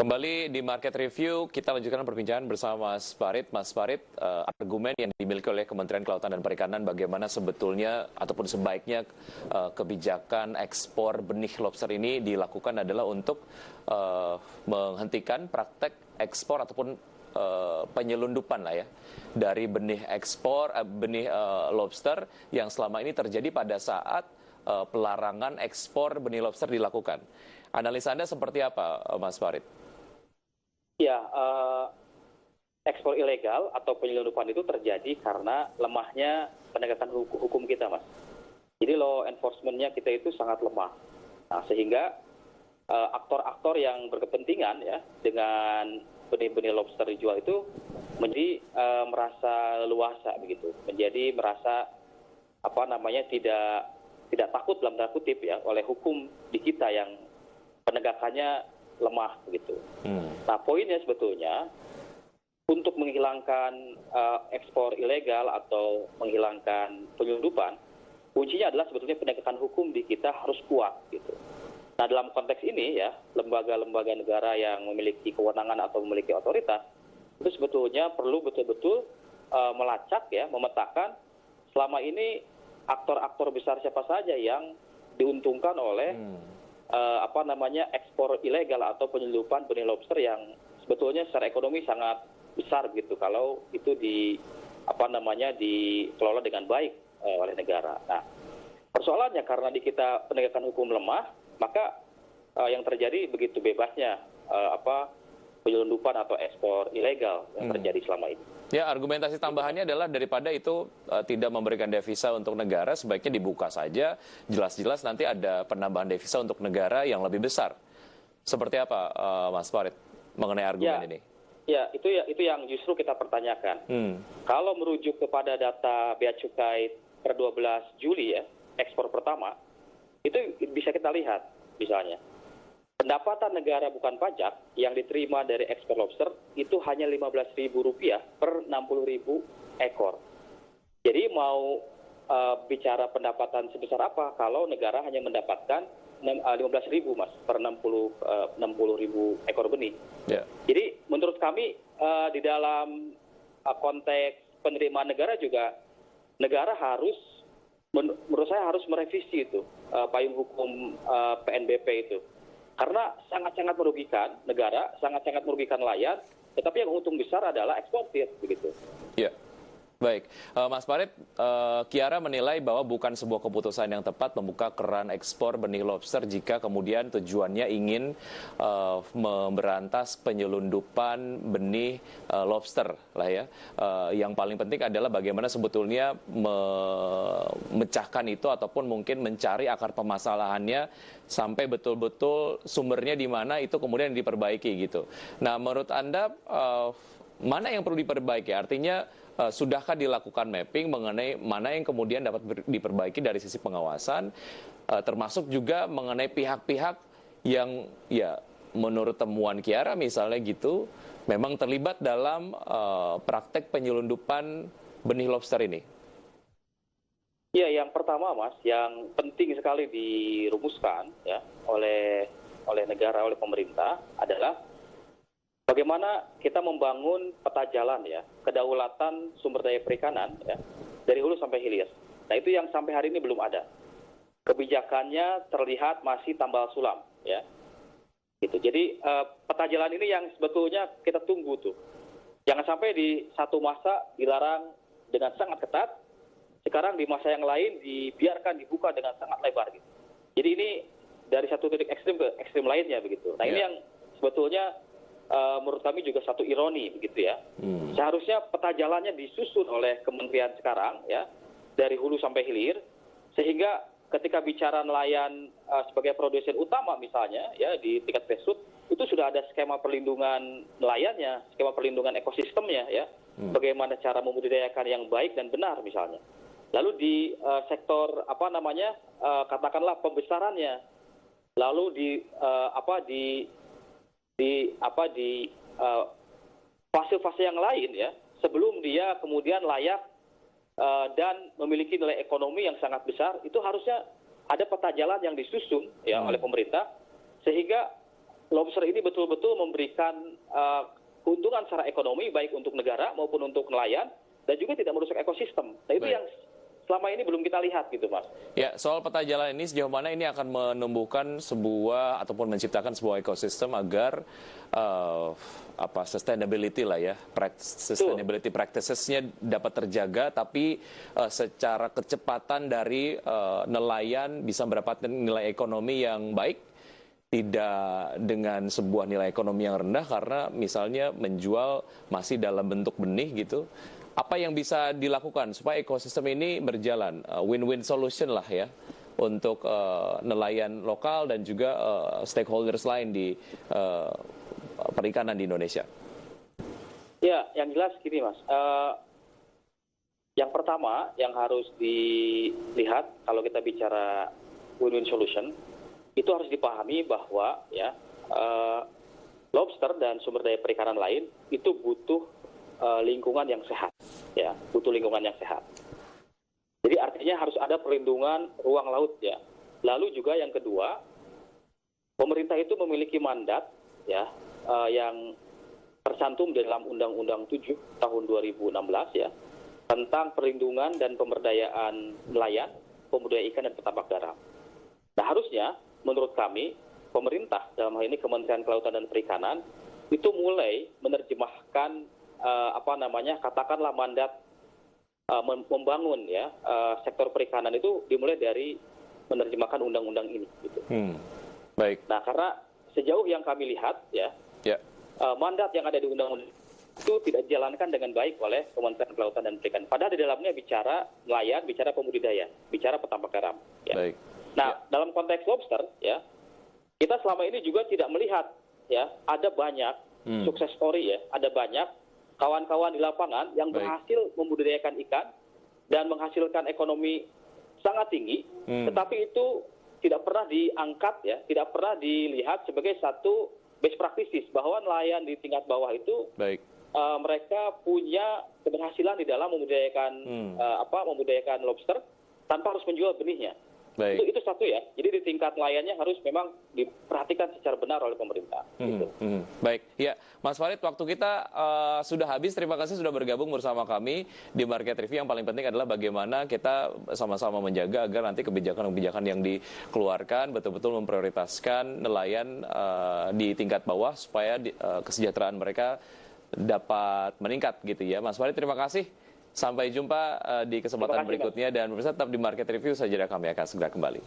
Kembali di Market Review, kita lanjutkan perbincangan bersama Mas Farid. Mas Farid, argumen yang dimiliki oleh Kementerian Kelautan dan Perikanan bagaimana sebetulnya ataupun sebaiknya kebijakan ekspor benih lobster ini dilakukan adalah untuk menghentikan praktek ekspor ataupun penyelundupan lah ya dari benih ekspor, benih lobster yang selama ini terjadi pada saat pelarangan ekspor benih lobster dilakukan. Analisa Anda seperti apa, Mas Farid? Ya, ekspor ilegal atau penyelundupan itu terjadi karena lemahnya penegakan hukum kita, Mas. Jadi law enforcement-nya kita itu sangat lemah. Nah, sehingga aktor-aktor yang berkepentingan ya dengan benih-benih lobster dijual itu menjadi merasa leluasa begitu, menjadi merasa tidak takut dalam tanda kutip ya oleh hukum di kita yang penegakannya lemah begitu. Nah, poinnya sebetulnya untuk menghilangkan ekspor ilegal atau menghilangkan penyelundupan, kuncinya adalah sebetulnya penegakan hukum di kita harus kuat gitu. Nah, dalam konteks ini ya, lembaga-lembaga negara yang memiliki kewenangan atau memiliki otoritas itu sebetulnya perlu betul-betul melacak ya, memetakan selama ini aktor-aktor besar siapa saja yang diuntungkan oleh ekspor ilegal atau penyelundupan benih lobster yang sebetulnya secara ekonomi sangat besar gitu kalau itu dikelola dengan baik oleh negara. Nah, persoalannya karena di kita penegakan hukum lemah, maka yang terjadi begitu bebasnya penyelundupan atau ekspor ilegal yang terjadi selama ini. Ya, argumentasi tambahannya adalah daripada itu tidak memberikan devisa untuk negara, sebaiknya dibuka saja, jelas-jelas nanti ada penambahan devisa untuk negara yang lebih besar. Seperti apa, Mas Farid, mengenai argumen ini? Ya, itu yang justru kita pertanyakan. Kalau merujuk kepada data Bea Cukai per 12 Juli ya, ekspor pertama, itu bisa kita lihat misalnya. Pendapatan negara bukan pajak yang diterima dari ekspor lobster itu hanya Rp15.000 per 60.000 ekor. Jadi mau bicara pendapatan sebesar apa kalau negara hanya mendapatkan 15.000 Mas per 60.000 ekor benih. Yeah. Jadi menurut kami di dalam konteks penerimaan negara juga negara harus menurut saya harus merevisi itu payung hukum PNBP itu. Karena sangat-sangat merugikan negara, sangat-sangat merugikan nelayan, tetapi yang untung besar adalah eksportir, begitu. Ya, baik. Mas Farid, Kiara menilai bahwa bukan sebuah keputusan yang tepat membuka keran ekspor benih lobster jika kemudian tujuannya ingin memberantas penyelundupan benih lobster lah ya. Yang paling penting adalah bagaimana sebetulnya memecahkan itu ataupun mungkin mencari akar permasalahannya sampai betul-betul sumbernya di mana itu kemudian diperbaiki gitu. Nah, menurut Anda mana yang perlu diperbaiki? Artinya sudahkah dilakukan mapping mengenai mana yang kemudian dapat diperbaiki dari sisi pengawasan, termasuk juga mengenai pihak-pihak yang ya menurut temuan Kiara misalnya gitu memang terlibat dalam praktek penyelundupan benih lobster ini? Ya, yang pertama Mas, yang penting sekali dirumuskan ya oleh negara, oleh pemerintah adalah bagaimana kita membangun peta jalan ya, kedaulatan sumber daya perikanan ya, dari hulu sampai hilir. Nah, itu yang sampai hari ini belum ada. Kebijakannya terlihat masih tambal sulam ya. Gitu. Jadi peta jalan ini yang sebetulnya kita tunggu tuh. Jangan sampai di satu masa dilarang dengan sangat ketat, sekarang di masa yang lain dibiarkan dibuka dengan sangat lebar gitu. Jadi ini dari satu titik ekstrim ke ekstrim lainnya begitu. Nah, ini yang sebetulnya menurut kami juga satu ironi begitu ya. Seharusnya peta jalannya disusun oleh kementerian sekarang ya, dari hulu sampai hilir, sehingga ketika bicara nelayan sebagai produsen utama misalnya ya di tingkat grassroots itu sudah ada skema perlindungan nelayannya, skema perlindungan ekosistemnya ya. Bagaimana cara membudidayakan yang baik dan benar misalnya. Lalu di sektor katakanlah pembesarannya, lalu di fase-fase yang lain ya, sebelum dia kemudian layak dan memiliki nilai ekonomi yang sangat besar, itu harusnya ada peta jalan yang disusun ya oleh pemerintah sehingga lobster ini betul-betul memberikan keuntungan secara ekonomi baik untuk negara maupun untuk nelayan dan juga tidak merusak ekosistem. Nah itu Baik. yang selama ini belum kita lihat gitu, Mas. Ya, soal peta jalan ini sejauh mana ini akan menumbuhkan sebuah ataupun menciptakan sebuah ekosistem agar sustainability lah ya, sustainability practices-nya dapat terjaga, tapi secara kecepatan dari nelayan bisa mendapatkan nilai ekonomi yang baik, tidak dengan sebuah nilai ekonomi yang rendah karena misalnya menjual masih dalam bentuk benih gitu. Apa yang bisa dilakukan supaya ekosistem ini berjalan, win-win solution lah ya untuk nelayan lokal dan juga stakeholders lain di perikanan di Indonesia? Ya, yang jelas gini, Mas. Yang pertama yang harus dilihat kalau kita bicara win-win solution, itu harus dipahami bahwa ya lobster dan sumber daya perikanan lain itu butuh lingkungan yang sehat, ya, butuh lingkungan yang sehat. Jadi artinya harus ada perlindungan ruang laut, ya. Lalu juga yang kedua, pemerintah itu memiliki mandat, ya, yang tercantum dalam Undang-Undang 7 tahun 2016, ya, tentang perlindungan dan pemberdayaan nelayan, pembudidaya ikan dan petambak garam. Nah harusnya, menurut kami, pemerintah dalam hal ini Kementerian Kelautan dan Perikanan itu mulai menerjemahkan katakanlah mandat membangun ya sektor perikanan itu dimulai dari menerjemahkan undang-undang ini. Gitu. Baik. Nah, karena sejauh yang kami lihat ya, mandat yang ada di undang-undang itu tidak dijalankan dengan baik oleh Kementerian Kelautan dan Perikanan. Padahal di dalamnya bicara nelayan, bicara pembudidaya, bicara petambak garam. Ya. Baik. Nah, dalam konteks lobster ya, kita selama ini juga tidak melihat ya ada banyak sukses story ya, ada banyak kawan-kawan di lapangan yang berhasil membudidayakan ikan dan menghasilkan ekonomi sangat tinggi, tetapi itu tidak pernah diangkat ya, tidak pernah dilihat sebagai satu best practices bahwa nelayan di tingkat bawah itu mereka punya keberhasilan di dalam membudidayakan lobster tanpa harus menjual benihnya. Itu satu ya. Jadi di tingkat nelayannya harus memang diperhatikan secara benar oleh pemerintah. Gitu. Baik, ya Mas Farid, waktu kita sudah habis. Terima kasih sudah bergabung bersama kami di Market Review. Yang paling penting adalah bagaimana kita sama-sama menjaga agar nanti kebijakan-kebijakan yang dikeluarkan betul-betul memprioritaskan nelayan di tingkat bawah supaya kesejahteraan mereka dapat meningkat gitu ya. Mas Farid, terima kasih. Sampai jumpa di kesempatan berikutnya dan pemirsa tetap di Market Review saja, kami akan segera kembali.